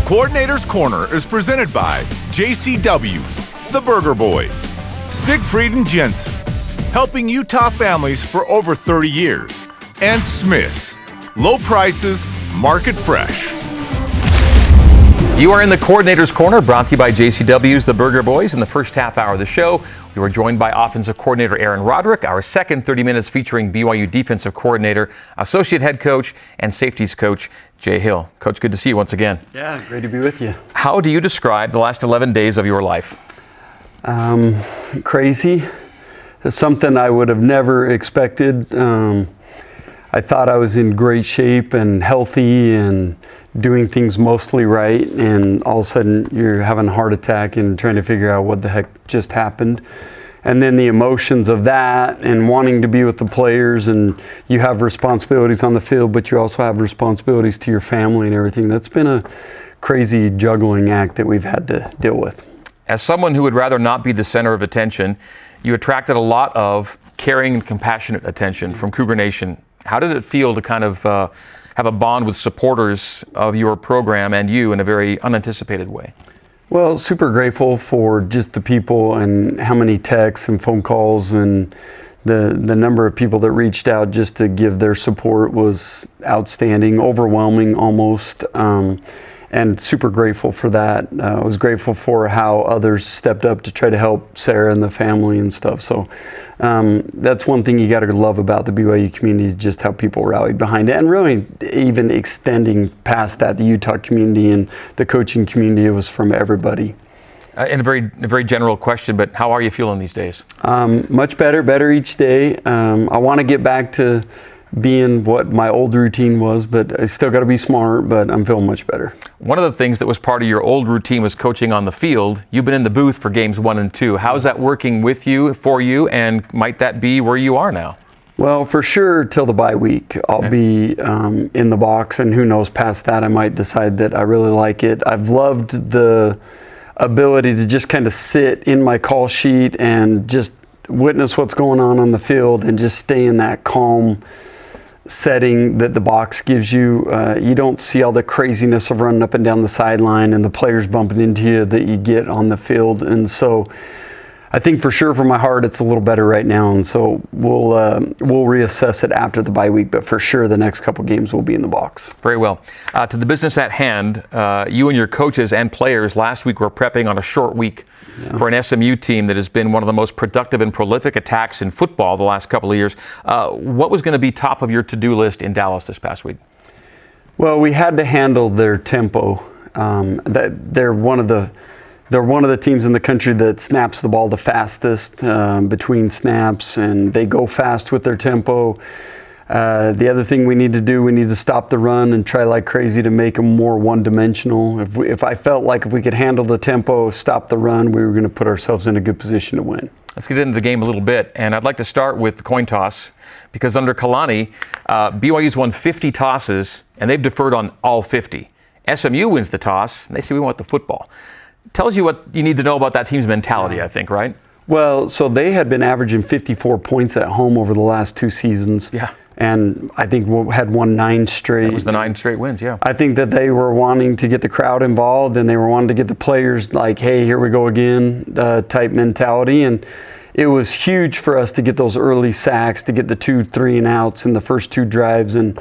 Coordinator's Corner is presented by JCW's, The Burger Boys, Siegfried and Jensen, helping Utah families for over 30 years, and Smith's, low prices, market fresh. You are in the Coordinator's Corner, brought to you by JCW's The Burger Boys. In the first half hour of the show, we were joined by offensive coordinator Aaron Roderick. Our second 30 minutes featuring BYU defensive coordinator, associate head coach, and safeties coach Jay Hill. Coach, good to see you once again. Yeah, great to be with you. How do you describe the last 11 days of your life? Crazy. It's something I would have never expected. I thought I was in great shape and healthy and doing things mostly right, and all of a sudden you're having a heart attack and trying to figure out what the heck just happened. And then the emotions of that and wanting to be with the players, and you have responsibilities on the field, but you also have responsibilities to your family and everything. That's been a crazy juggling act that we've had to deal with. As someone who would rather not be the center of attention, you attracted a lot of caring and compassionate attention from Cougar Nation. How did it feel to kind of have a bond with supporters of your program and you in a very unanticipated way? Well, super grateful for just the people and how many texts and phone calls, and the number of people that reached out just to give their support was outstanding, overwhelming almost, and super grateful for that. I was grateful for how others stepped up to try to help Sarah and the family and stuff. So that's one thing you got to love about the BYU community, just how people rallied behind it, and really even extending past that, the Utah community and the coaching community. It was from everybody. And a very general question, but how are you feeling these days? Much better each day. I want to get back to being what my old routine was, but I still got to be smart, but I'm feeling much better. One of the things that was part of your old routine was coaching on the field. You've been in the booth for games 1 and 2. How's that working with you, for you, and might that be where you are now? Well, for sure, till the bye week, I'll be in the box, and who knows, past that, I might decide that I really like it. I've loved the ability to just kind of sit in my call sheet and just witness what's going on the field and just stay in that calm setting that the box gives you. You don't see all the craziness of running up and down the sideline and the players bumping into you that you get on the field. And so I think for sure for my heart it's a little better right now, and so we'll reassess it after the bye week, but for sure the next couple games will be in the box. Very well. To the business at hand, you and your coaches and players last week were prepping on a short week for an SMU team that has been one of the most productive and prolific attacks in football the last couple of years. What was going to be top of your to-do list in Dallas this past week? Well, we had to handle their tempo. They're one of the teams in the country that snaps the ball the fastest between snaps, and they go fast with their tempo. The other thing we need to stop the run and try like crazy to make them more one-dimensional. If I felt like if we could handle the tempo, stop the run, we were going to put ourselves in a good position to win. Let's get into the game a little bit, and I'd like to start with the coin toss, because under Kalani, BYU's won 50 tosses, and they've deferred on all 50. SMU wins the toss, and they say we want the football. Tells you what you need to know about that team's mentality, I think, right? Well, so they had been averaging 54 points at home over the last 2 seasons. Yeah. And I think we had won 9 straight. It was the 9 straight wins, yeah. I think that they were wanting to get the crowd involved, and they were wanting to get the players like, hey, here we go again, type mentality. And it was huge for us to get those early sacks, to get the 2 3-and-outs in the first 2 drives. And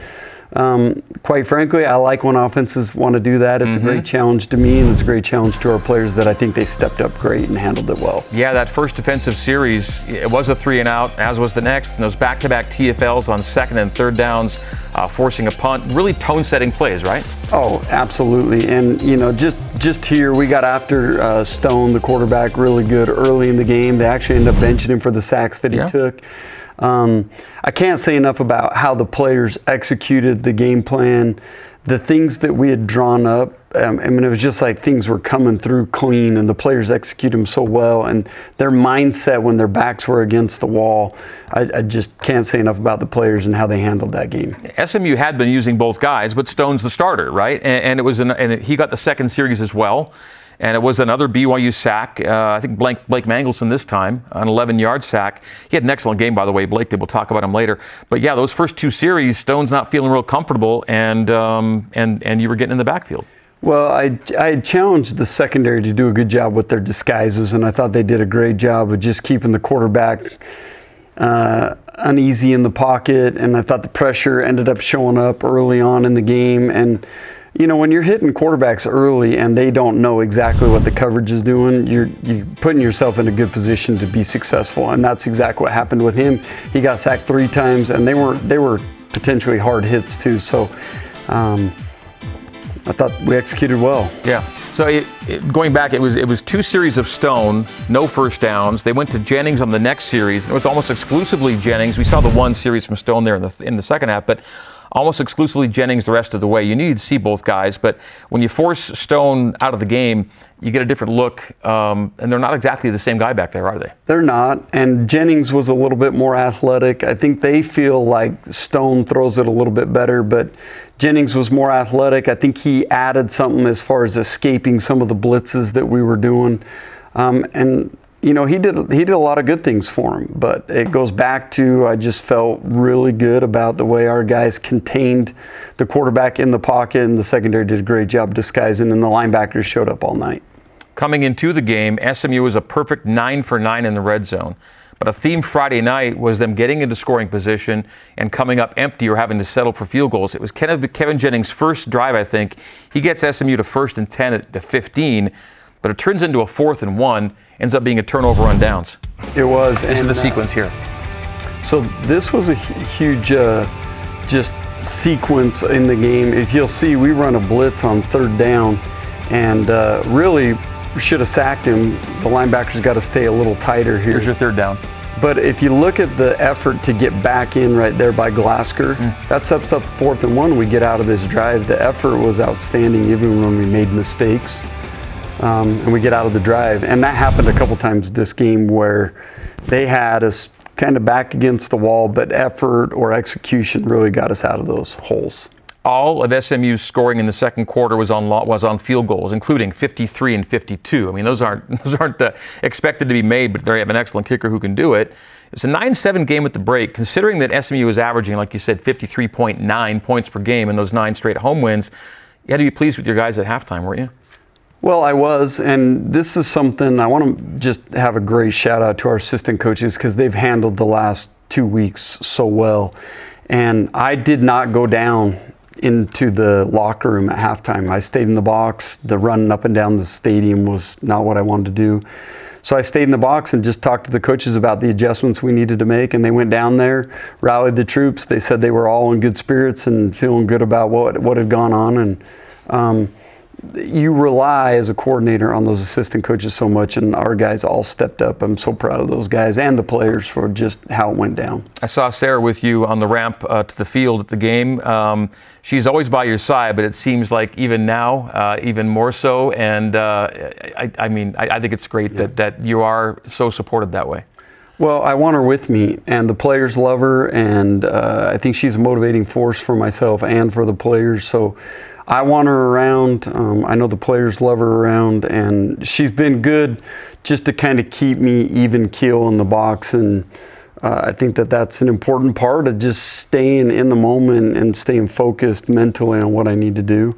quite frankly, I like when offenses want to do that. It's a great challenge to me, and it's a great challenge to our players that I think they stepped up great and handled it well. Yeah, that first defensive series, it was a 3-and-out, as was the next, and those back-to-back TFLs on 2nd and 3rd downs, forcing a punt, really tone-setting plays, right? Oh, absolutely. And, you know, just here, we got after Stone, the quarterback, really good early in the game. They actually ended up benching him for the sacks that he took. I can't say enough about how the players executed the game plan, the things that we had drawn up. I mean, it was just like things were coming through clean, and the players executed them so well, and their mindset when their backs were against the wall. I just can't say enough about the players and how they handled that game. SMU had been using both guys, but Stone's the starter, right? And it was and he got the second series as well. And it was another BYU sack. I think Blake Mangelson this time, an 11-yard sack. He had an excellent game, by the way, Blake. We'll talk about him later. But yeah, those first 2 series, Stone's not feeling real comfortable, and you were getting in the backfield. Well, I challenged the secondary to do a good job with their disguises, and I thought they did a great job of just keeping the quarterback uneasy in the pocket, and I thought the pressure ended up showing up early on in the game. And you know, when you're hitting quarterbacks early and they don't know exactly what the coverage is doing, you're putting yourself in a good position to be successful, and that's exactly what happened with him. He got sacked 3 times, and they were potentially hard hits too. So I thought we executed well. Yeah. So going back, it was 2 series of Stone, no first downs. They went to Jennings on the next series. It was almost exclusively Jennings. We saw the 1 series from Stone there in the second half, but almost exclusively Jennings the rest of the way. You need to see both guys, but when you force Stone out of the game, you get a different look, and they're not exactly the same guy back there, are they? They're not, and Jennings was a little bit more athletic. I think they feel like Stone throws it a little bit better, but Jennings was more athletic. I think he added something as far as escaping some of the blitzes that we were doing, and you know, he did a lot of good things for him, but it goes back to, I just felt really good about the way our guys contained the quarterback in the pocket, and the secondary did a great job disguising, and the linebackers showed up all night. Coming into the game, SMU was a perfect 9 for 9 in the red zone, but a theme Friday night was them getting into scoring position and coming up empty or having to settle for field goals. It was Kevin Jennings' first drive, I think. He gets SMU to 1st and 10 at the 15, but it turns into a 4th and 1. Ends up being a turnover on downs. It was. This is the sequence here. So this was a huge just sequence in the game. If you'll see, we run a blitz on 3rd down, and really should have sacked him. The linebackers got to stay a little tighter here. Here's your 3rd down. But if you look at the effort to get back in right there by Glasgow, that sets up 4th and 1. We get out of this drive. The effort was outstanding even when we made mistakes. And we get out of the drive. And that happened a couple times this game where they had us kind of back against the wall, but effort or execution really got us out of those holes. All of SMU's scoring in the second quarter was on field goals, including 53 and 52. I mean, those aren't expected to be made, but they have an excellent kicker who can do it. It's a 9-7 game at the break, considering that SMU was averaging, like you said, 53.9 points per game in those 9 straight home wins. You had to be pleased with your guys at halftime, weren't you? Well, I was, and this is something I want to just have a great shout out to our assistant coaches, because they've handled the last 2 weeks so well. And I did not go down into the locker room at halftime. I stayed in the box. The running up and down the stadium was not what I wanted to do. So I stayed in the box and just talked to the coaches about the adjustments we needed to make, and they went down there, rallied the troops. They said they were all in good spirits and feeling good about what had gone on. And you rely as a coordinator on those assistant coaches so much, and our guys all stepped up. I'm so proud of those guys and the players for just how it went down. I saw Sarah with you on the ramp to the field at the game. She's always by your side, but it seems like even now, even more so. And I think it's great that you are so supported that way. Well, I want her with me, and the players love her, and I think she's a motivating force for myself and for the players. So I want her around. I know the players love her around, and she's been good just to kind of keep me even keel in the box. And I think that's an important part of just staying in the moment and staying focused mentally on what I need to do.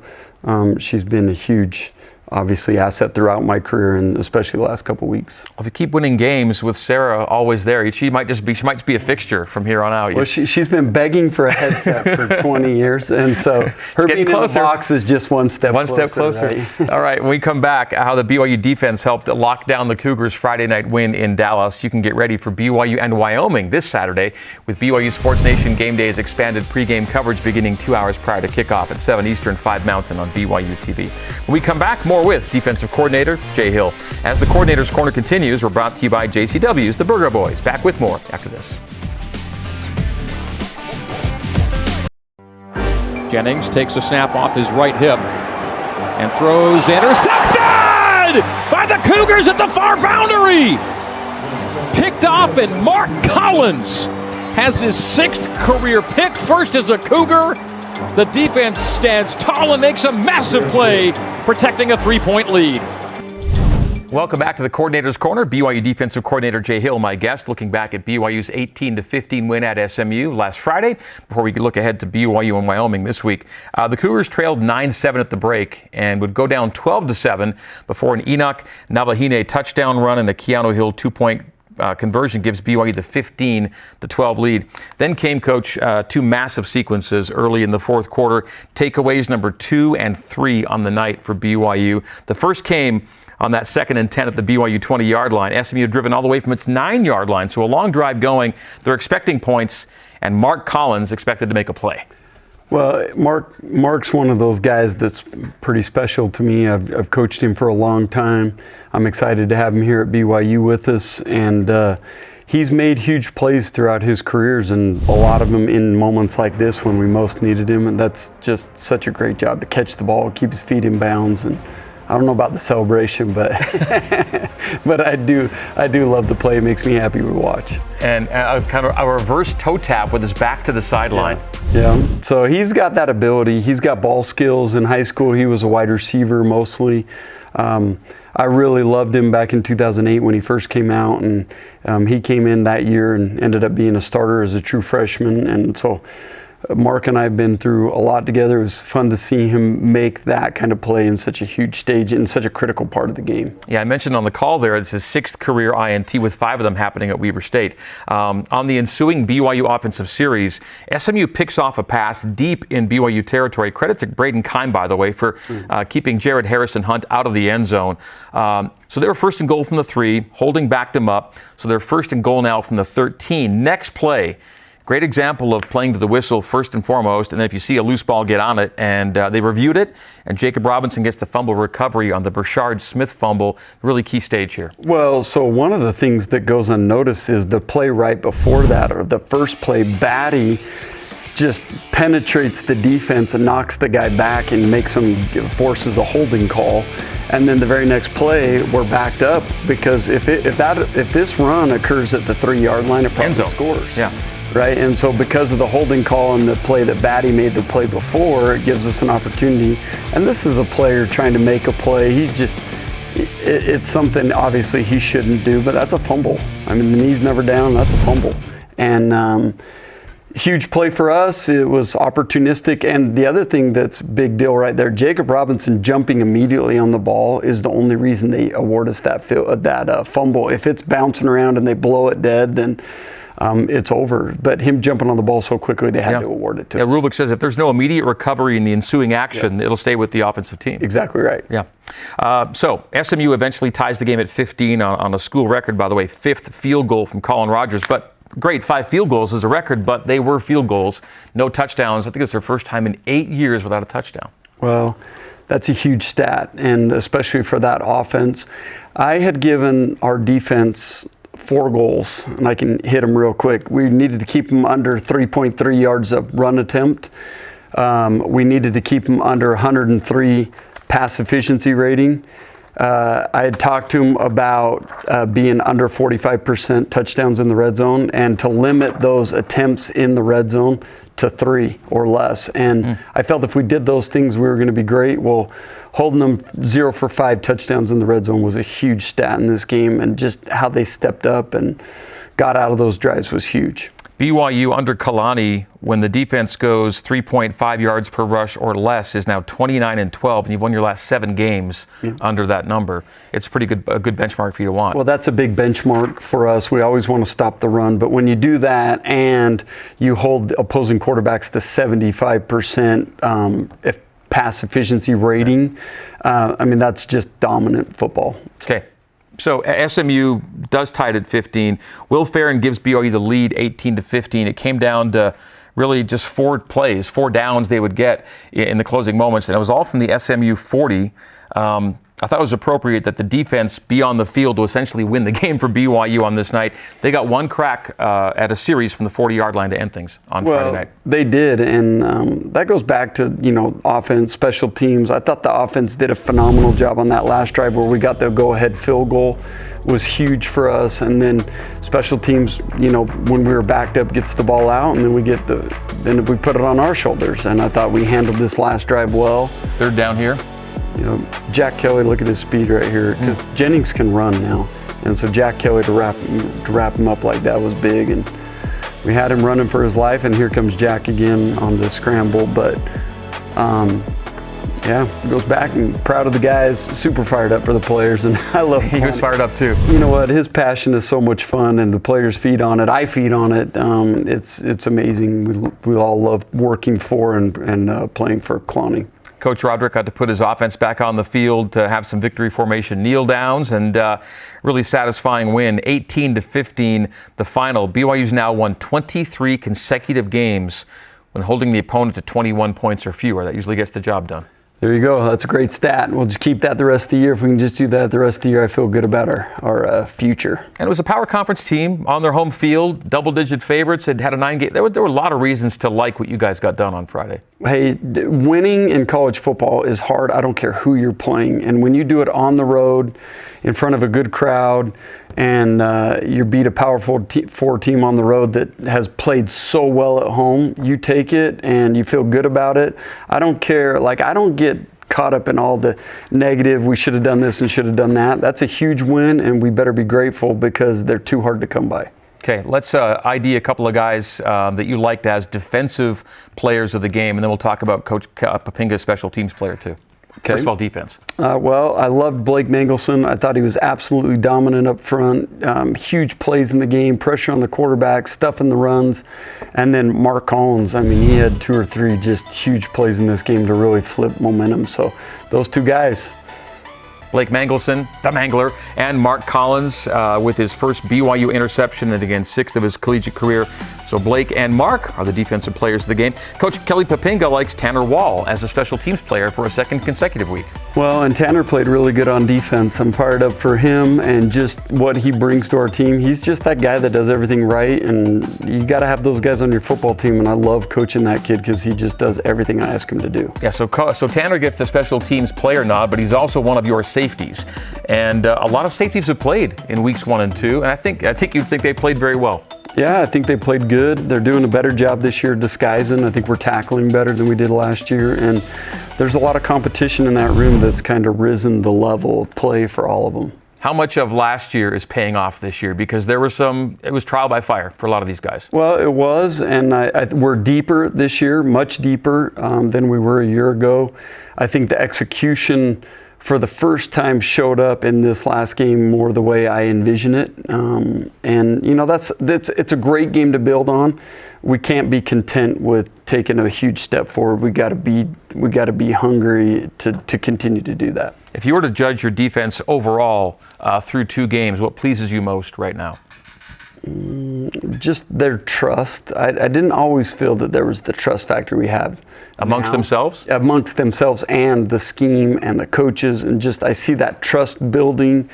She's been a huge, obviously, asset throughout my career, and especially the last couple of weeks. If you keep winning games with Sarah always there, she might just be a fixture from here on out. Well, she's been begging for a headset for 20 years, and so her being closer. In the box is just one step closer. Right? All right, when we come back, how the BYU defense helped lock down the Cougars' Friday night win in Dallas. You can get ready for BYU and Wyoming this Saturday with BYU Sports Nation Game Day's expanded pregame coverage beginning 2 hours prior to kickoff at 7 Eastern, 5 Mountain on BYUtv. When we come back, more with defensive coordinator Jay Hill. As the Coordinator's Corner continues, we're brought to you by JCW's The Burger Boys. Back with more after this. Jennings takes a snap off his right hip and throws intercepted by the Cougars at the far boundary. Picked off, and Mark Collins has his 6th career pick, first as a Cougar. The defense stands tall and makes a massive play, protecting a 3-point lead. Welcome back to the Coordinator's Corner. BYU Defensive Coordinator Jay Hill, my guest, looking back at BYU's 18-15 win at SMU last Friday before we could look ahead to BYU and Wyoming this week. The Cougars trailed 9-7 at the break and would go down 12-7 before an Enoch Nabahine touchdown run and a Keanu Hill two-point conversion gives BYU the 15-12 lead. Then came, Coach, two massive sequences early in the fourth quarter. Takeaways number 2 and 3 on the night for BYU. The first came on that 2nd and 10 at the BYU 20-yard line. SMU driven all the way from its 9-yard line, so a long drive going. They're expecting points, and Mark Collins expected to make a play. Well, Mark's one of those guys that's pretty special to me. I've coached him for a long time. I'm excited to have him here at BYU with us, and he's made huge plays throughout his careers, and a lot of them in moments like this when we most needed him, and that's just such a great job to catch the ball, keep his feet in bounds, and I don't know about the celebration, but but I do love the play. It makes me happy to watch. And kind of a reverse toe tap with his back to the sideline. Yeah. So he's got that ability. He's got ball skills. In high school, he was a wide receiver mostly. I really loved him back in 2008 when he first came out, and he came in that year and ended up being a starter as a true freshman. And so Mark and I have been through a lot together. It was fun to see him make that kind of play in such a huge stage in such a critical part of the game. Yeah, I mentioned on the call there, it's his 6th career INT with 5 of them happening at Weber State. On the ensuing BYU offensive series, SMU picks off a pass deep in BYU territory. Credit to Braden Kime, by the way, for keeping Jared Harrison Hunt out of the end zone. So they were first and goal from the 3, Holding backed them up. So they're first and goal now from the 13. Next play. Great example of playing to the whistle first and foremost, and then if you see a loose ball, get on it. And they reviewed it, and Jacob Robinson gets the fumble recovery on the Brashard Smith fumble. Really key stage here. Well, so one of the things that goes unnoticed is the play right before that, or the first play. Batty just penetrates the defense and knocks the guy back and forces a holding call. And then the very next play, we're backed up because if this run occurs at the 3-yard line, it probably scores. Yeah. Right, and so because of the holding call and the play that Batty made the play before, it gives us an opportunity. And this is a player trying to make a play. It's something obviously he shouldn't do, but that's a fumble. I mean, the knee's never down, that's a fumble. And huge play for us. It was opportunistic. And the other thing that's a big deal right there, Jacob Robinson jumping immediately on the ball is the only reason they award us that fumble. If it's bouncing around and they blow it dead, then it's over. But him jumping on the ball so quickly, they had to award it to us. Rulebook says if there's no immediate recovery in the ensuing action, it'll stay with the offensive team. Exactly right. Yeah. So SMU eventually ties the game at 15 on a school record, by the way, 5th field goal from Colin Rogers. But great, 5 field goals is a record, but they were field goals, no touchdowns. I think it's their first time in 8 years without a touchdown. Well, that's a huge stat, and especially for that offense. I had given our defense 4 goals, and I can hit them real quick. We needed to keep them under 3.3 yards of run attempt. We needed to keep them under 103 pass efficiency rating. I had talked to him about being under 45% touchdowns in the red zone and to limit those attempts in the red zone to 3 or less. And I felt if we did those things, we were going to be great. Well, holding them 0 for 5 touchdowns in the red zone was a huge stat in this game, and just how they stepped up and got out of those drives was huge. BYU under Kalani, when the defense goes 3.5 yards per rush or less, is now 29-12, and you've won your last 7 games under that number. It's a good benchmark for you to want. Well, that's a big benchmark for us. We always want to stop the run, but when you do that and you hold opposing quarterbacks to 75% pass efficiency rating, I mean, that's just dominant football. Okay. So SMU does tie it at 15. Will Farron gives BYU the lead 18-15. It came down to really just 4 plays, 4 downs they would get in the closing moments, and it was all from the SMU 40. I thought it was appropriate that the defense be on the field to essentially win the game for BYU on this night. They got one crack at a series from the 40-yard line to end things on Friday night. They did, and that goes back to, offense, special teams. I thought the offense did a phenomenal job on that last drive where we got the go-ahead field goal. Was huge for us, and then special teams, when we were backed up, gets the ball out, and then we put it on our shoulders. And I thought we handled this last drive well. 3rd down here. Jack Kelly, look at his speed right here, because Jennings can run now. And so Jack Kelly to wrap him up like that was big. And we had him running for his life, and here comes Jack again on the scramble. But goes back, and proud of the guys, super fired up for the players, and I love He was fired up too. You know what? His passion is so much fun, and the players feed on it. I feed on it. It's amazing. We all love working for and playing for Clowney. Coach Roderick got to put his offense back on the field to have some victory formation kneel downs, and really satisfying win, 18-15, the final. BYU's now won 23 consecutive games when holding the opponent to 21 points or fewer. That usually gets the job done. There you go. That's a great stat. We'll just keep that the rest of the year. If we can just do that the rest of the year, I feel good about our future. And it was a power conference team on their home field, double-digit favorites. It had a 9-game. There were a lot of reasons to like what you guys got done on Friday. Hey, winning in college football is hard. I don't care who you're playing. And when you do it on the road, in front of a good crowd, and you beat a powerful four team on the road that has played so well at home, you take it and you feel good about it. I don't care. I don't get caught up in all the negative, we should have done this and should have done that. That's a huge win, and we better be grateful because they're too hard to come by. Okay, let's ID a couple of guys that you liked as defensive players of the game, and then we'll talk about Coach Papinga's special teams player too. Okay. First of all, defense. Well, I loved Blake Mangelson. I thought he was absolutely dominant up front. Huge plays in the game, pressure on the quarterback, stuff in the runs. And then Mark Collins, he had 2 or 3 just huge plays in this game to really flip momentum. So those 2 guys. Blake Mangelson, the Mangler, and Mark Collins with his first BYU interception and again 6th of his collegiate career. So Blake and Mark are the defensive players of the game. Coach Kelly Papinga likes Tanner Wall as a special teams player for a second consecutive week. Well, and Tanner played really good on defense. I'm fired up for him and just what he brings to our team. He's just that guy that does everything right, and you got to have those guys on your football team, and I love coaching that kid because he just does everything I ask him to do. Yeah, so Tanner gets the special teams player nod, but he's also one of your safeties. And a lot of safeties have played in weeks 1 and 2, and I think you'd think they played very well. Yeah, I think they played good. They're doing a better job this year disguising. I think we're tackling better than we did last year, and there's a lot of competition in that room that's kind of risen the level of play for all of them. How much of last year is paying off this year? Because it was trial by fire for a lot of these guys. Well, it was, and we're deeper this year, much deeper than we were a year ago. I think the execution for the first time showed up in this last game more the way I envision it. And it's a great game to build on. We can't be content with taking a huge step forward. We got to be hungry to continue to do that. If you were to judge your defense overall through 2 games, what pleases you most right now? Just their trust. I didn't always feel that there was the trust factor we have. Amongst themselves? Amongst themselves and the scheme and the coaches, and just I see that trust building,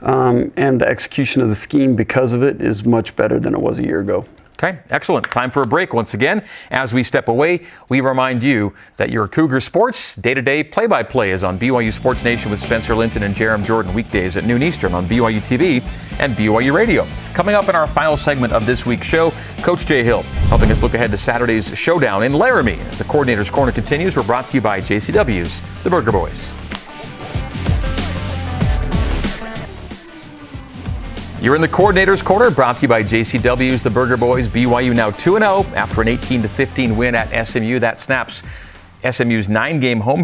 and the execution of the scheme because of it is much better than it was a year ago. Okay, excellent. Time for a break once again. As we step away, we remind you that your Cougar Sports day-to-day play-by-play is on BYU Sports Nation with Spencer Linton and Jerem Jordan weekdays at noon Eastern on BYUtv and BYU Radio. Coming up in our final segment of this week's show, Coach Jay Hill helping us look ahead to Saturday's showdown in Laramie. As the Coordinator's Corner continues, we're brought to you by JCW's The Burger Boys. You're in the Coordinator's Corner, brought to you by JCW's The Burger Boys. BYU now 2-0 after an 18-15 win at SMU. That snaps SMU's 9-game home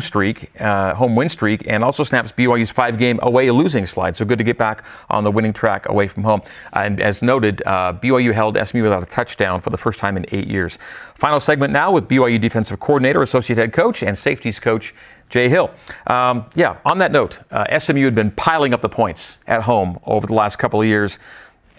win streak, and also snaps BYU's 5-game away losing slide. So good to get back on the winning track away from home. And as noted, BYU held SMU without a touchdown for the first time in 8 years. Final segment now with BYU defensive coordinator, associate head coach, and safeties coach Jay Hill. On that note, SMU had been piling up the points at home over the last couple of years,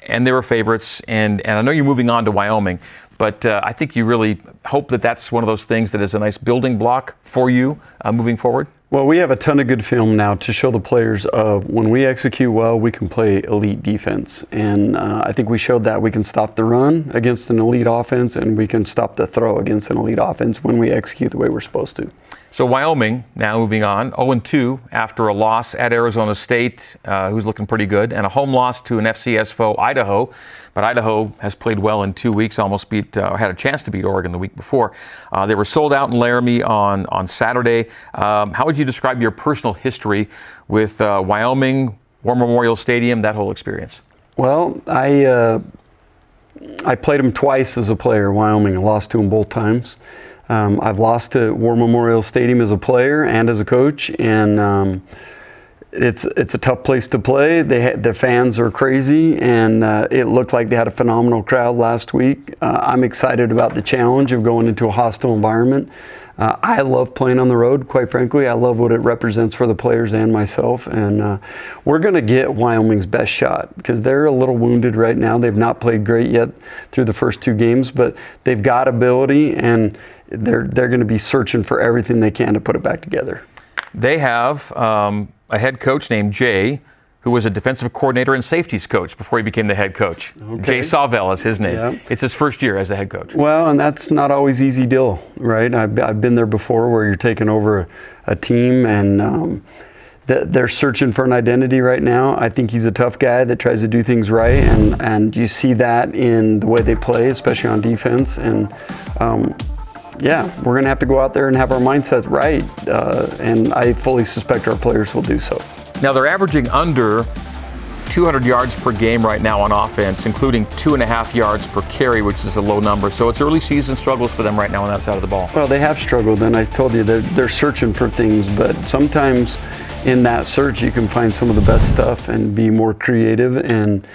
and they were favorites. And I know you're moving on to Wyoming, but I think you really hope that that's one of those things that is a nice building block for you moving forward. Well, we have a ton of good film now to show the players of when we execute well, we can play elite defense. And I think we showed that we can stop the run against an elite offense, and we can stop the throw against an elite offense when we execute the way we're supposed to. So Wyoming now moving on, 0-2 after a loss at Arizona State, who's looking pretty good, and a home loss to an FCS foe, Idaho. But Idaho has played well in 2 weeks, almost had a chance to beat Oregon the week before. They were sold out in Laramie on Saturday. How would you describe your personal history with Wyoming, War Memorial Stadium, that whole experience? Well, I played them twice as a player, Wyoming. I lost to them both times. I've lost to War Memorial Stadium as a player and as a coach, and it's a tough place to play. The fans are crazy, and it looked like they had a phenomenal crowd last week. I'm excited about the challenge of going into a hostile environment. I love playing on the road, quite frankly. I love what it represents for the players and myself, and we're going to get Wyoming's best shot because they're a little wounded right now. They've not played great yet through the first 2 games, but they've got ability, and they're going to be searching for everything they can to put it back together. They have a head coach named Jay, who was a defensive coordinator and safeties coach before he became the head coach. Okay. Jay Sawvell is his name. Yeah. It's his first year as the head coach. Well, and that's not always easy deal, right? I've been there before where you're taking over a team, and they're searching for an identity right now. I think he's a tough guy that tries to do things right, and you see that in the way they play, especially on defense. And yeah, we're going to have to go out there and have our mindset right, and I fully suspect our players will do so. Now they're averaging under 200 yards per game right now on offense, including 2.5 yards per carry, which is a low number. So it's early season struggles for them right now on that side of the ball. Well, they have struggled, and I told you they're searching for things, but sometimes in that search you can find some of the best stuff and be more creative, and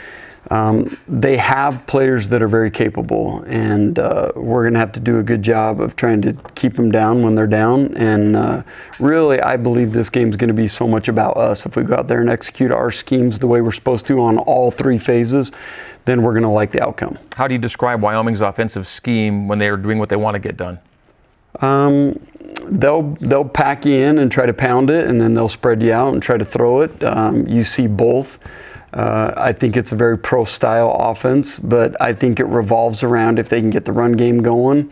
they have players that are very capable, and we're going to have to do a good job of trying to keep them down when they're down. And really, I believe this game's going to be so much about us. If we go out there and execute our schemes the way we're supposed to on all 3 phases, then we're going to like the outcome. How do you describe Wyoming's offensive scheme when they are doing what they want to get done? They'll pack you in and try to pound it, and then they'll spread you out and try to throw it. You see both. I think it's a very pro-style offense, but I think it revolves around if they can get the run game going,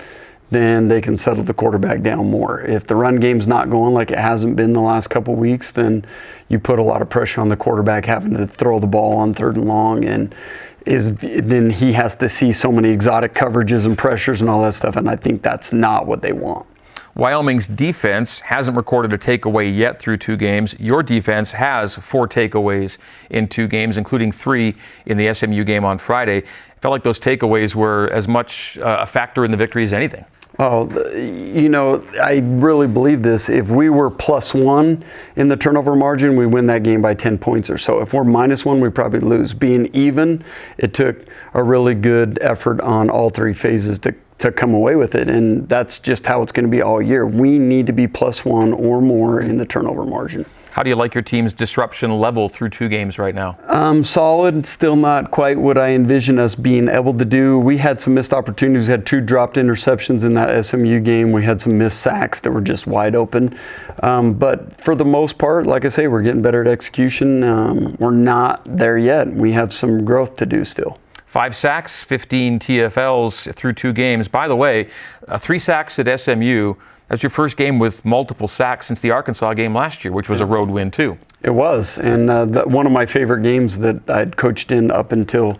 then they can settle the quarterback down more. If the run game's not going like it hasn't been the last couple weeks, then you put a lot of pressure on the quarterback having to throw the ball on 3rd and long, and then he has to see so many exotic coverages and pressures and all that stuff, and I think that's not what they want. Wyoming's defense hasn't recorded a takeaway yet through 2 games. Your defense has 4 takeaways in 2 games, including 3 in the SMU game on Friday. It felt like those takeaways were as much a factor in the victory as anything. Oh, you know, I really believe this. If we were +1 in the turnover margin, we win that game by 10 points or so. If we're -1, we probably lose. Being even, it took a really good effort on all 3 phases to come away with it, and that's just how it's going to be all year. We need to be +1 or more in the turnover margin. How do you like your team's disruption level through 2 games right now? Solid, still not quite what I envision us being able to do. We had some missed opportunities, had 2 dropped interceptions in that SMU game. We had some missed sacks that were just wide open. But for the most part, like I say, we're getting better at execution. We're not there yet. We have some growth to do still. 5 sacks, 15 TFLs through 2 games. By the way, 3 sacks at SMU. That's your first game with multiple sacks since the Arkansas game last year, which was a road win too. It was, and one of my favorite games that I'd coached in up until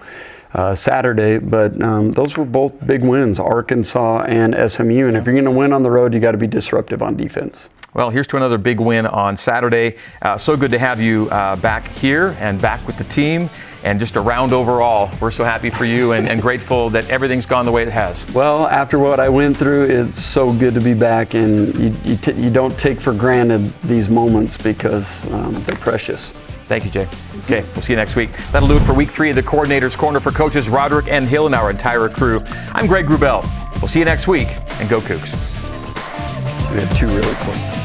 Saturday. But those were both big wins, Arkansas and SMU. And if you're going to win on the road, you got to be disruptive on defense. Well, here's to another big win on Saturday. So good to have you back here and back with the team, and just around overall. We're so happy for you and grateful that everything's gone the way it has. Well, after what I went through, it's so good to be back, and you don't take for granted these moments because they're precious. Thank you, Jay. Okay, we'll see you next week. That'll do it for week 3 of the Coordinator's Corner for coaches Roderick and Hill and our entire crew. I'm Greg Wrubell. We'll see you next week, and go Cougs. We had 2 really quick.